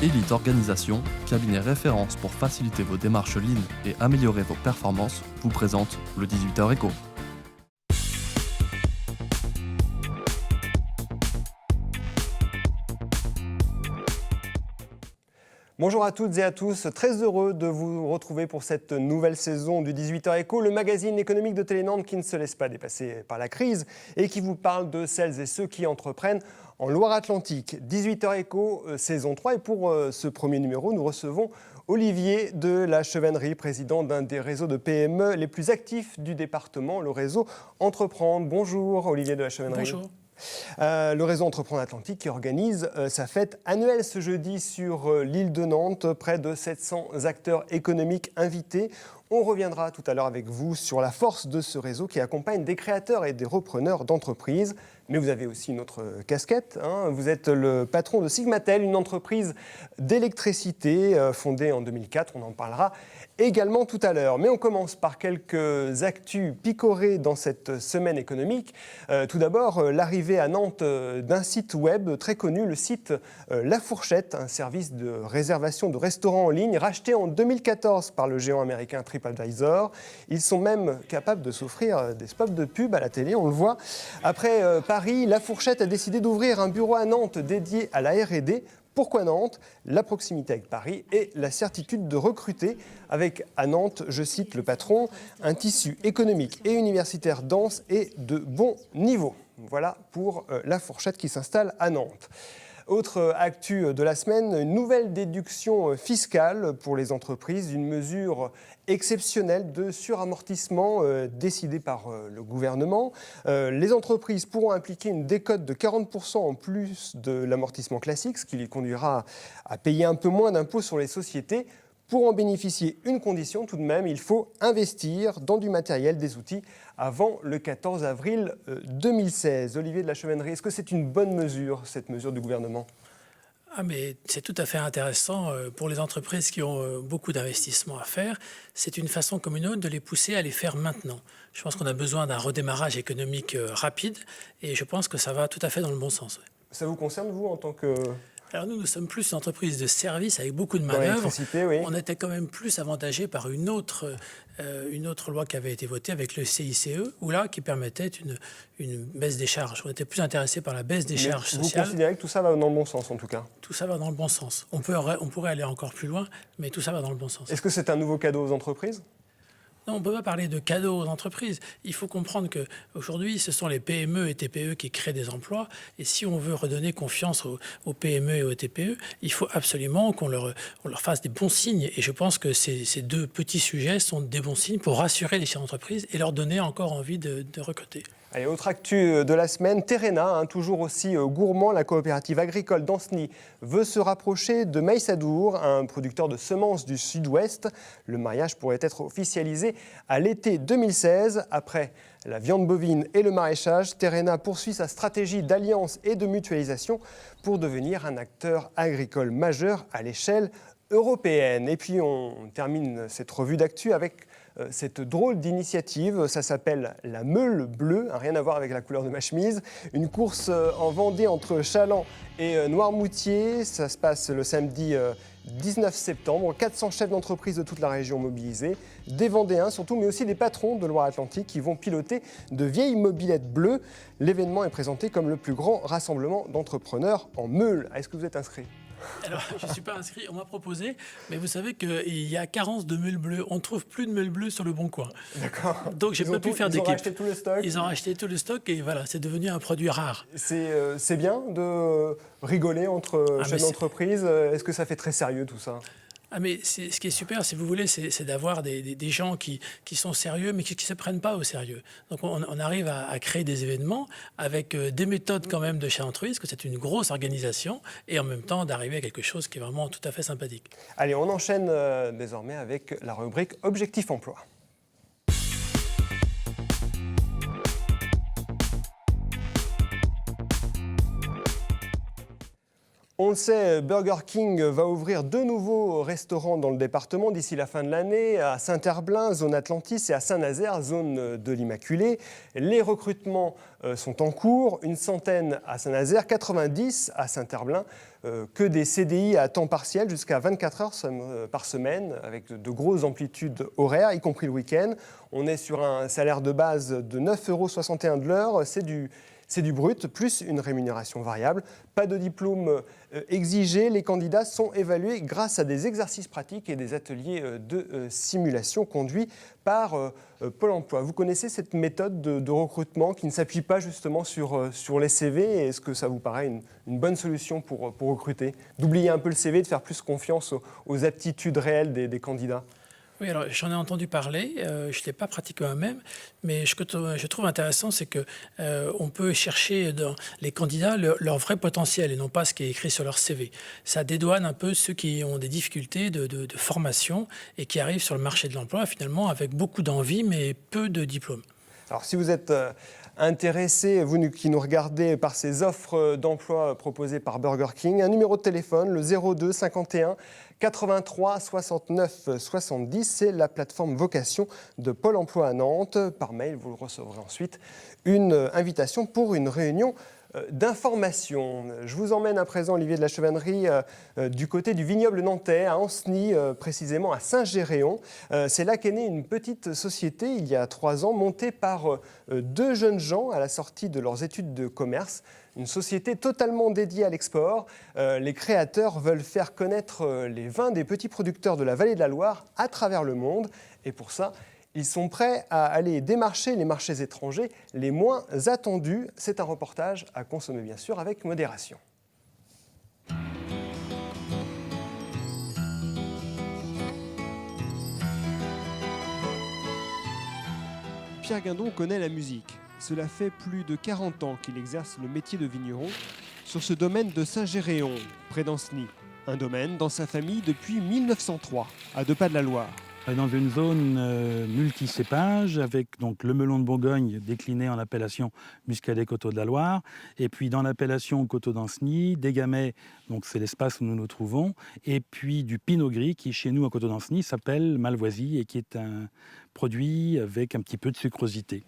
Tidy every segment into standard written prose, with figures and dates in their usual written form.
Elite Organisation, cabinet référence pour faciliter vos démarches Lean et améliorer vos performances, vous présente le 18h Éco. Bonjour à toutes et à tous, très heureux de vous retrouver pour cette nouvelle saison du 18h Éco, le magazine économique de Télé-Nantes qui ne se laisse pas dépasser par la crise et qui vous parle de celles et ceux qui entreprennent en Loire-Atlantique. 18h Éco, saison 3, et pour ce premier numéro, nous recevons Olivier de la Chevannerie, président d'un des réseaux de PME les plus actifs du département, le réseau Entreprendre. Bonjour Olivier de la Chevannerie. Bonjour. Le réseau Entreprendre Atlantique qui organise sa fête annuelle ce jeudi sur l'île de Nantes. Près de 700 acteurs économiques invités. On reviendra tout à l'heure avec vous sur la force de ce réseau qui accompagne des créateurs et des repreneurs d'entreprises. Mais vous avez aussi une autre casquette. Vous êtes le patron de Sigmatel, une entreprise d'électricité fondée en 2004. On en parlera également tout à l'heure. Mais on commence par quelques actus picorées dans cette semaine économique. Tout d'abord, l'arrivée à Nantes d'un site web très connu, le site La Fourchette, un service de réservation de restaurants en ligne racheté en 2014 par le géant américain TripAdvisor. Ils sont même capables de s'offrir des spots de pub à la télé, on le voit. Après Paris, La Fourchette a décidé d'ouvrir un bureau à Nantes dédié à la R&D. Pourquoi Nantes? La proximité avec Paris et la certitude de recruter avec, à Nantes, je cite le patron, un tissu économique et universitaire dense et de bon niveau. Voilà pour La Fourchette qui s'installe à Nantes. Autre actu de la semaine, une nouvelle déduction fiscale pour les entreprises, une mesure exceptionnelle de suramortissement décidée par le gouvernement. Les entreprises pourront appliquer une décote de 40% en plus de l'amortissement classique, ce qui les conduira à payer un peu moins d'impôts sur les sociétés. Pour en bénéficier, une condition tout de même, il faut investir dans du matériel, des outils, avant le 14 avril 2016. Olivier de la Chevannerie, est-ce que c'est une bonne mesure, cette mesure du gouvernement ? Mais c'est tout à fait intéressant pour les entreprises qui ont beaucoup d'investissements à faire. C'est une façon comme une autre de les pousser à les faire maintenant. Je pense qu'on a besoin d'un redémarrage économique rapide et je pense que ça va tout à fait dans le bon sens. Ça vous concerne, vous, en tant que... Alors nous sommes plus une entreprise de service avec beaucoup de manœuvres. Oui. On était quand même plus avantagé par une autre loi qui avait été votée avec le CICE, qui permettait une baisse des charges. On était plus intéressé par la baisse des charges sociales. Vous considérez que tout ça va dans le bon sens, en tout cas? Tout ça va dans le bon sens. On pourrait aller encore plus loin, mais tout ça va dans le bon sens. Est-ce que c'est un nouveau cadeau aux entreprises? Non, on ne peut pas parler de cadeaux aux entreprises. Il faut comprendre qu'aujourd'hui, ce sont les PME et TPE qui créent des emplois. Et si on veut redonner confiance aux PME et aux TPE, il faut absolument qu'on leur fasse des bons signes. Et je pense que ces deux petits sujets sont des bons signes pour rassurer les chefs d'entreprise et leur donner encore envie de recruter. Allez, autre actu de la semaine, Terrena, toujours aussi gourmand, la coopérative agricole d'Ancenis veut se rapprocher de Maïsadour, un producteur de semences du sud-ouest. Le mariage pourrait être officialisé à l'été 2016. Après la viande bovine et le maraîchage, Terrena poursuit sa stratégie d'alliance et de mutualisation pour devenir un acteur agricole majeur à l'échelle européenne. Et puis on termine cette revue d'actu avec cette drôle d'initiative. Ça s'appelle la Meule Bleue, rien à voir avec la couleur de ma chemise. Une course en Vendée entre Chaland et Noirmoutier. Ça se passe le samedi 19 septembre. 400 chefs d'entreprise de toute la région mobilisés. Des Vendéens surtout, mais aussi des patrons de Loire-Atlantique qui vont piloter de vieilles mobylettes bleues. L'événement est présenté comme le plus grand rassemblement d'entrepreneurs en meule. Est-ce que vous êtes inscrit ? Alors, je ne suis pas inscrit, on m'a proposé, mais vous savez qu'il y a carence de meules bleues. On ne trouve plus de meules bleues sur le Bon Coin. D'accord. Donc, j'ai pas pu faire d'équipe. Ils ont racheté tout le stock. Ils ont racheté tout le stock et voilà, c'est devenu un produit rare. C'est bien de rigoler entre chefs d'entreprise. Est-ce que ça fait très sérieux tout ça ? Mais ce qui est super, si vous voulez, c'est d'avoir des gens qui sont sérieux, mais qui ne se prennent pas au sérieux. Donc, on arrive à créer des événements avec des méthodes quand même de chez d'entreprise, que c'est une grosse organisation, et en même temps d'arriver à quelque chose qui est vraiment tout à fait sympathique. Allez, on enchaîne désormais avec la rubrique Objectif Emploi. On le sait, Burger King va ouvrir 2 nouveaux restaurants dans le département d'ici la fin de l'année, à Saint-Herblain, zone Atlantis, et à Saint-Nazaire, zone de l'Immaculée. Les recrutements sont en cours, une centaine à Saint-Nazaire, 90 à Saint-Herblain, que des CDI à temps partiel jusqu'à 24 heures par semaine, avec de grosses amplitudes horaires, y compris le week-end. On est sur un salaire de base de 9,61 € de l'heure, c'est du brut, plus une rémunération variable. Pas de diplôme exigé, les candidats sont évalués grâce à des exercices pratiques et des ateliers de simulation conduits par Pôle emploi. Vous connaissez cette méthode de recrutement qui ne s'appuie pas justement sur les CV? Est-ce que ça vous paraît une bonne solution pour recruter? D'oublier un peu le CV, de faire plus confiance aux aptitudes réelles des candidats? Oui, alors j'en ai entendu parler, je ne l'ai pas pratiqué moi-même, mais ce que je trouve intéressant, c'est qu'on peut chercher dans les candidats leur vrai potentiel et non pas ce qui est écrit sur leur CV. Ça dédouane un peu ceux qui ont des difficultés de formation et qui arrivent sur le marché de l'emploi finalement avec beaucoup d'envie mais peu de diplômes. Alors si vous êtes intéressé, vous qui nous regardez, par ces offres d'emploi proposées par Burger King, un numéro de téléphone, le 02 51 83 69 70, c'est la plateforme Vocation de Pôle emploi à Nantes. Par mail, vous recevrez ensuite une invitation pour une réunion d'information. Je vous emmène à présent, Olivier de la Chevannerie, du côté du vignoble nantais, à Ancenis, précisément à Saint-Géréon. C'est là qu'est née une petite société, il y a 3 ans, montée par 2 jeunes gens à la sortie de leurs études de commerce. Une société totalement dédiée à l'export. Les créateurs veulent faire connaître les vins des petits producteurs de la vallée de la Loire à travers le monde. Et pour ça, ils sont prêts à aller démarcher les marchés étrangers les moins attendus. C'est un reportage à consommer bien sûr avec modération. Pierre Guindon connaît la musique. Cela fait plus de 40 ans qu'il exerce le métier de vigneron sur ce domaine de Saint-Géréon, près d'Ancenis. Un domaine dans sa famille depuis 1903, à 2 pas de la Loire. Dans une zone multicépage, avec donc le melon de Bourgogne décliné en appellation Muscadet Coteaux de la Loire, et puis dans l'appellation Coteaux d'Ancenis, des gamay, donc c'est l'espace où nous nous trouvons, et puis du pinot gris qui chez nous à Coteaux d'Ancenis s'appelle Malvoisie et qui est un produit avec un petit peu de sucrosité.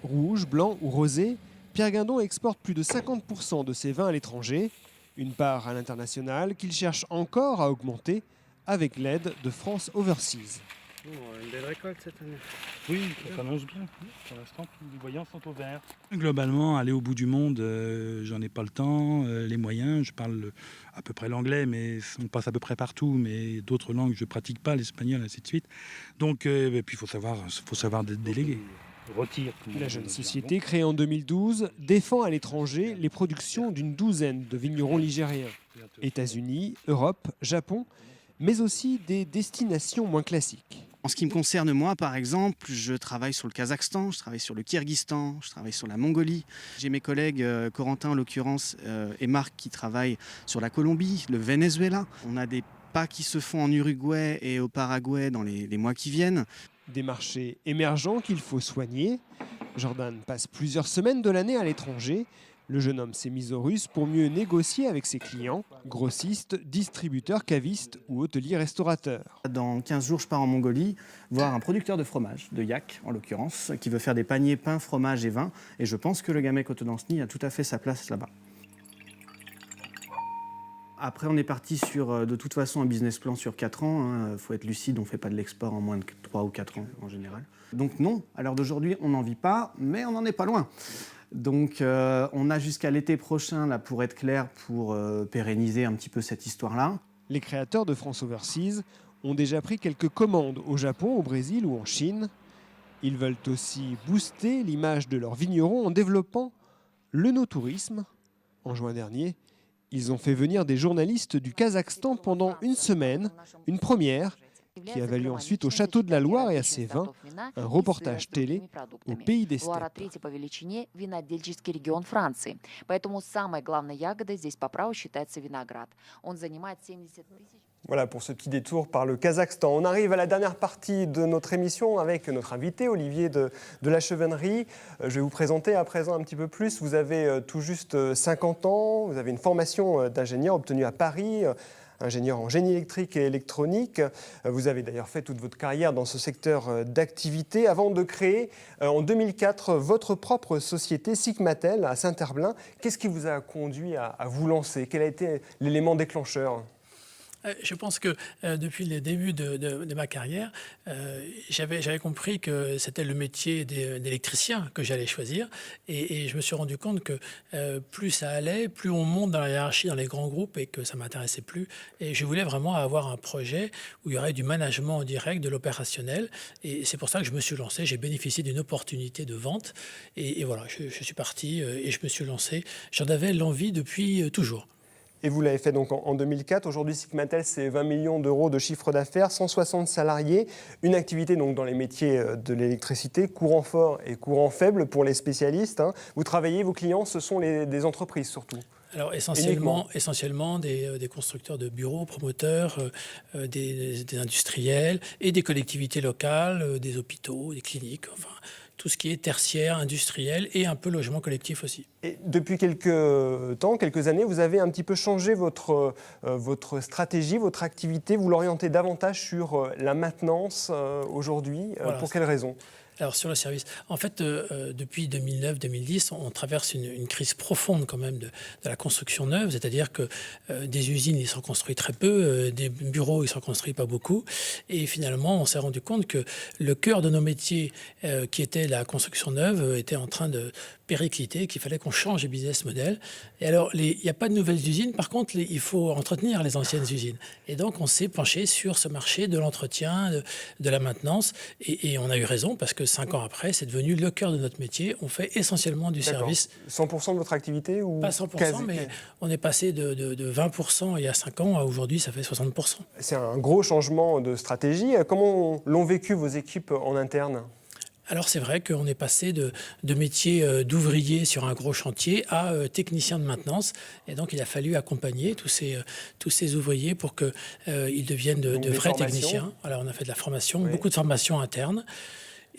Rouge, blanc ou rosé, Pierre Guindon exporte plus de 50% de ses vins à l'étranger, une part à l'international qu'il cherche encore à augmenter avec l'aide de France Overseas. Une belle récolte cette année. Oui, ça s'annonce bien. Pour l'instant, les voyants sont au vert. Globalement, aller au bout du monde, j'en ai pas le temps, les moyens. Je parle à peu près l'anglais, mais on passe à peu près partout. Mais d'autres langues, je pratique pas, l'espagnol, ainsi de suite. Donc, et puis il faut savoir déléguer. La jeune société, créée en 2012, défend à l'étranger les productions d'une douzaine de vignerons ligériens. États-Unis, Europe, Japon, mais aussi des destinations moins classiques. En ce qui me concerne, moi, par exemple, je travaille sur le Kazakhstan, je travaille sur le Kirghizstan, je travaille sur la Mongolie. J'ai mes collègues, Corentin en l'occurrence, et Marc, qui travaillent sur la Colombie, le Venezuela. On a des pas qui se font en Uruguay et au Paraguay dans les mois qui viennent. Des marchés émergents qu'il faut soigner. Jordan passe plusieurs semaines de l'année à l'étranger. Le jeune homme s'est mis aux Russes pour mieux négocier avec ses clients, grossistes, distributeurs, cavistes ou hôteliers-restaurateurs. Dans 15 jours, je pars en Mongolie voir un producteur de fromage, de yak en l'occurrence, qui veut faire des paniers pain, fromage et vin. Et je pense que le gamay Coteaux d'Ancenis a tout à fait sa place là-bas. Après, on est parti sur, de toute façon, un business plan sur 4 ans. Faut être lucide, on ne fait pas de l'export en moins de 3 ou 4 ans en général. Donc non, à l'heure d'aujourd'hui, on n'en vit pas, mais on n'en est pas loin. Donc on a jusqu'à l'été prochain, là, pour être clair, pour pérenniser un petit peu cette histoire-là. Les créateurs de France Overseas ont déjà pris quelques commandes au Japon, au Brésil ou en Chine. Ils veulent aussi booster l'image de leurs vignerons en développant le no-tourisme. En juin dernier, ils ont fait venir des journalistes du Kazakhstan pendant une semaine, une première, qui a valu ensuite au Château de la Loire et à ses vins un reportage télé au pays des steppes. Voilà pour ce petit détour par le Kazakhstan. On arrive à la dernière partie de notre émission avec notre invité, Olivier de la Chevennerie. Je vais vous présenter à présent un petit peu plus. Vous avez tout juste 50 ans, vous avez une formation d'ingénieur obtenue à Paris, ingénieur en génie électrique et électronique. Vous avez d'ailleurs fait toute votre carrière dans ce secteur d'activité avant de créer en 2004 votre propre société Sigmatel à Saint-Herblain. Qu'est-ce qui vous a conduit à vous lancer? Quel a été l'élément déclencheur? Je pense que depuis le début de ma carrière, j'avais compris que c'était le métier d'électricien que j'allais choisir. Et je me suis rendu compte que plus ça allait, plus on monte dans la hiérarchie dans les grands groupes et que ça ne m'intéressait plus. Et je voulais vraiment avoir un projet où il y aurait du management en direct, de l'opérationnel. Et c'est pour ça que je me suis lancé. J'ai bénéficié d'une opportunité de vente. Et voilà, je suis parti et je me suis lancé. J'en avais l'envie depuis toujours. Et vous l'avez fait donc en 2004. Aujourd'hui, Sigmatel, c'est 20 millions d'euros de chiffre d'affaires, 160 salariés, une activité donc dans les métiers de l'électricité, courant fort et courant faible pour les spécialistes. Vous travaillez, vos clients, ce sont des entreprises surtout. Alors essentiellement des constructeurs de bureaux, promoteurs, des industriels et des collectivités locales, des hôpitaux, des cliniques, enfin tout ce qui est tertiaire, industriel et un peu logement collectif aussi. Et depuis quelques années, vous avez un petit peu changé votre stratégie, votre activité. Vous l'orientez davantage sur la maintenance aujourd'hui. Voilà. Pour quelles raisons ? Alors sur le service, en fait, depuis 2009-2010, on traverse une crise profonde quand même de la construction neuve, c'est-à-dire que des usines, ils sont construits très peu, des bureaux, ils sont construits pas beaucoup, et finalement, on s'est rendu compte que le cœur de nos métiers, qui était la construction neuve, était en train de péricliter, qu'il fallait qu'on change de business model. Et alors, il n'y a pas de nouvelles usines, par contre, il faut entretenir les anciennes usines. Et donc, on s'est penché sur ce marché de l'entretien, de la maintenance, et on a eu raison, parce que 5 ans après, c'est devenu le cœur de notre métier. On fait essentiellement du service. 100% de votre activité ou pas 100%, mais on est passé de 20% il y a 5 ans à aujourd'hui, ça fait 60%. C'est un gros changement de stratégie. Comment l'ont vécu vos équipes en interne ? Alors c'est vrai qu'on est passé de métier d'ouvrier sur un gros chantier à technicien de maintenance. Et donc il a fallu accompagner tous ces ouvriers pour qu'ils deviennent de vrais techniciens. Alors on a fait de la formation, beaucoup de formation interne.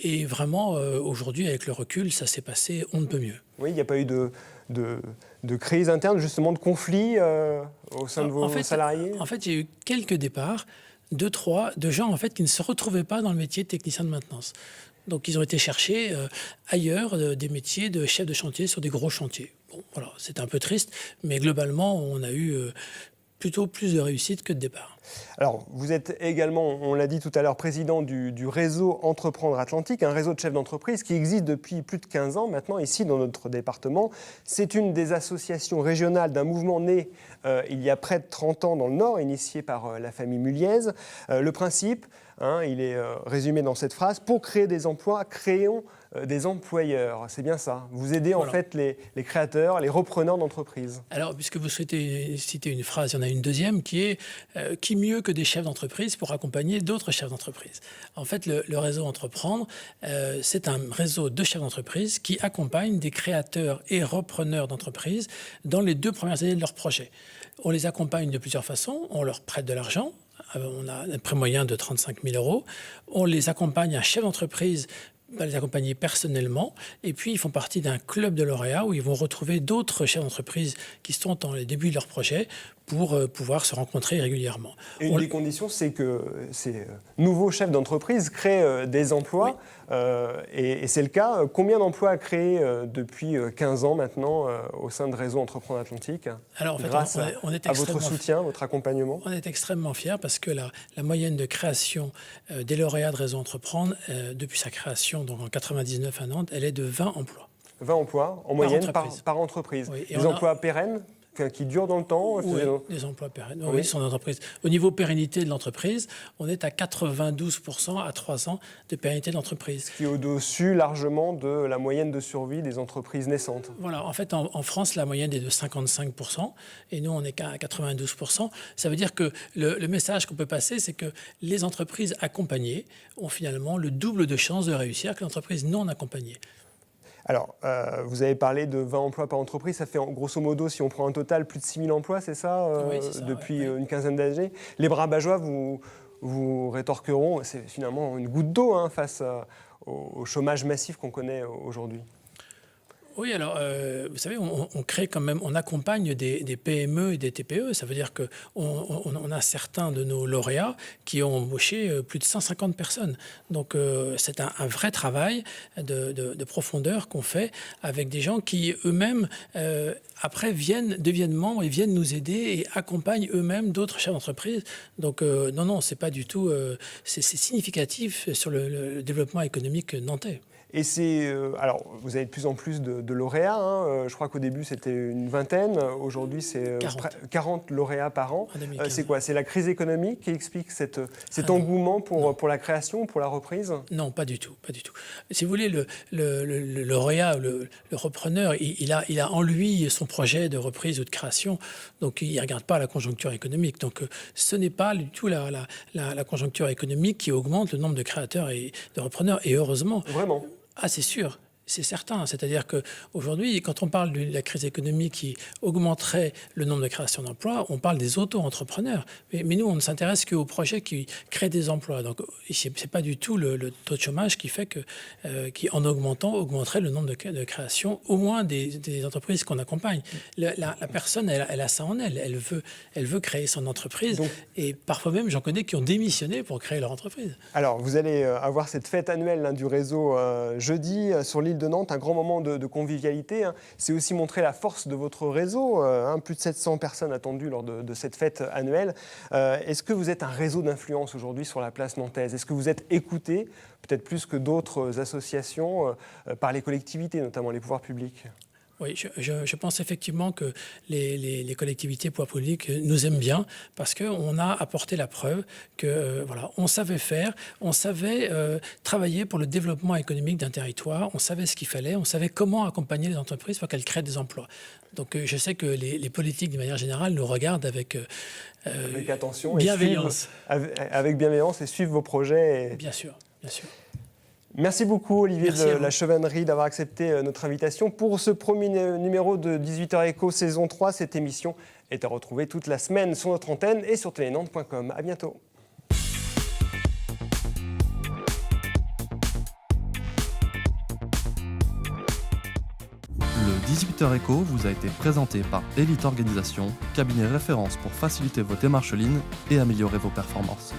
Et vraiment, aujourd'hui, avec le recul, ça s'est passé, on ne peut mieux. Oui, il n'y a pas eu de crise interne, justement de conflit au sein de vos salariés ? En fait, il y a eu quelques départs, 2-3, de gens en fait, qui ne se retrouvaient pas dans le métier de technicien de maintenance. Donc, ils ont été chercher ailleurs des métiers de chef de chantier sur des gros chantiers. Bon, voilà, c'était un peu triste, mais globalement, on a eu plutôt plus de réussite que de départ. Alors, vous êtes également, on l'a dit tout à l'heure, président du réseau Entreprendre Atlantique, un réseau de chefs d'entreprise qui existe depuis plus de 15 ans maintenant, ici dans notre département. C'est une des associations régionales d'un mouvement né il y a près de 30 ans dans le Nord, initié par la famille Muliez. Le principe, il est résumé dans cette phrase, pour créer des emplois, créons des employeurs. C'est bien ça. Vous aidez en fait les créateurs, les repreneurs d'entreprises. Alors, puisque vous souhaitez citer une phrase, il y en a une deuxième qui est qui mieux que des chefs d'entreprise pour accompagner d'autres chefs d'entreprise. En fait, le réseau Entreprendre, c'est un réseau de chefs d'entreprise qui accompagne des créateurs et repreneurs d'entreprises dans les 2 premières années de leur projet. On les accompagne de plusieurs façons. On leur prête de l'argent. On a un prêt moyen de 35 000 €. On les accompagne, un chef d'entreprise va les accompagner personnellement. Et puis, ils font partie d'un club de lauréats où ils vont retrouver d'autres chefs d'entreprise qui sont dans les débuts de leur projet pour pouvoir se rencontrer régulièrement. Et une des conditions, c'est que ces nouveaux chefs d'entreprise créent des emplois. Oui. Et c'est le cas. Combien d'emplois a créé depuis 15 ans maintenant au sein de Réseau Entreprendre Atlantique ? Alors, en fait, grâce à votre soutien, votre accompagnement ? On est extrêmement fiers parce que la moyenne de création des lauréats de Réseau Entreprendre, depuis sa création donc en 99 à Nantes, elle est de 20 emplois. 20 emplois en moyenne par entreprise. Oui. Des emplois pérennes qui durent dans le temps. Oui, des emplois pérennes. Oui, son entreprise. Au niveau pérennité de l'entreprise, on est à 92% à 3 ans de pérennité de l'entreprise. Ce qui est au-dessus largement de la moyenne de survie des entreprises naissantes. Voilà, en fait, en France, la moyenne est de 55%, et nous, on est qu'à 92%. Ça veut dire que le message qu'on peut passer, c'est que les entreprises accompagnées ont finalement le double de chances de réussir que les entreprises non accompagnées. Alors, vous avez parlé de 20 emplois par entreprise, ça fait grosso modo, si on prend un total, plus de 6 000 emplois, c'est ça, Oui, c'est ça, depuis ouais. une quinzaine d'années. Les Bras-Bajois vous rétorqueront, c'est finalement une goutte d'eau face au chômage massif qu'on connaît aujourd'hui. Oui, alors, vous savez, on crée quand même, on accompagne des PME et des TPE. Ça veut dire qu'on a certains de nos lauréats qui ont embauché plus de 150 personnes. Donc, c'est un vrai travail de profondeur qu'on fait avec des gens qui eux-mêmes, après, deviennent membres et viennent nous aider et accompagnent eux-mêmes d'autres chefs d'entreprise. Donc, non, c'est pas du tout, c'est significatif sur le développement économique nantais. Et alors, vous avez de plus en plus de lauréats. Je crois qu'au début, c'était une vingtaine. Aujourd'hui, c'est 40 lauréats par an. C'est quoi? C'est la crise économique qui explique cet engouement pour la création, pour la reprise? Non, pas du tout, pas du tout. Si vous voulez, le lauréat, le repreneur, il a en lui son projet de reprise ou de création. Donc, il ne regarde pas la conjoncture économique. Donc, ce n'est pas du tout la conjoncture économique qui augmente le nombre de créateurs et de repreneurs. Et heureusement. Vraiment? Ah, c'est sûr. C'est certain. C'est-à-dire qu'aujourd'hui, quand on parle de la crise économique qui augmenterait le nombre de créations d'emplois, on parle des auto-entrepreneurs. Mais nous, on ne s'intéresse qu'aux projets qui créent des emplois. Donc, ce n'est pas du tout le taux de chômage qui fait qui, en augmentant, augmenterait le nombre de créations, au moins des entreprises qu'on accompagne. La personne, elle a ça en elle. Elle veut créer son entreprise. Donc, et parfois même, j'en connais qui ont démissionné pour créer leur entreprise. Alors, vous allez avoir cette fête annuelle du réseau jeudi sur l'île de Nantes, un grand moment de convivialité. C'est aussi montrer la force de votre réseau. Plus de 700 personnes attendues lors de cette fête annuelle. Est-ce que vous êtes un réseau d'influence aujourd'hui sur la place nantaise? Est-ce que vous êtes écouté, peut-être plus que d'autres associations, par les collectivités, notamment les pouvoirs publics? Oui, je pense effectivement que les collectivités pouvoirs publics nous aiment bien parce qu'on a apporté la preuve que voilà, on savait faire, on savait travailler pour le développement économique d'un territoire, on savait ce qu'il fallait, on savait comment accompagner les entreprises pour qu'elles créent des emplois. Donc je sais que les politiques, de manière générale, nous regardent avec attention, bienveillance. Avec bienveillance et suivent vos projets. Bien sûr, bien sûr. Merci beaucoup Olivier Merci de la Chevannerie d'avoir accepté notre invitation pour ce premier numéro de 18h Éco saison 3. Cette émission est à retrouver toute la semaine sur notre antenne et sur telenantes.com. À bientôt. Le 18h Éco vous a été présenté par Elite Organisation, cabinet référence pour faciliter vos démarches lignes et améliorer vos performances.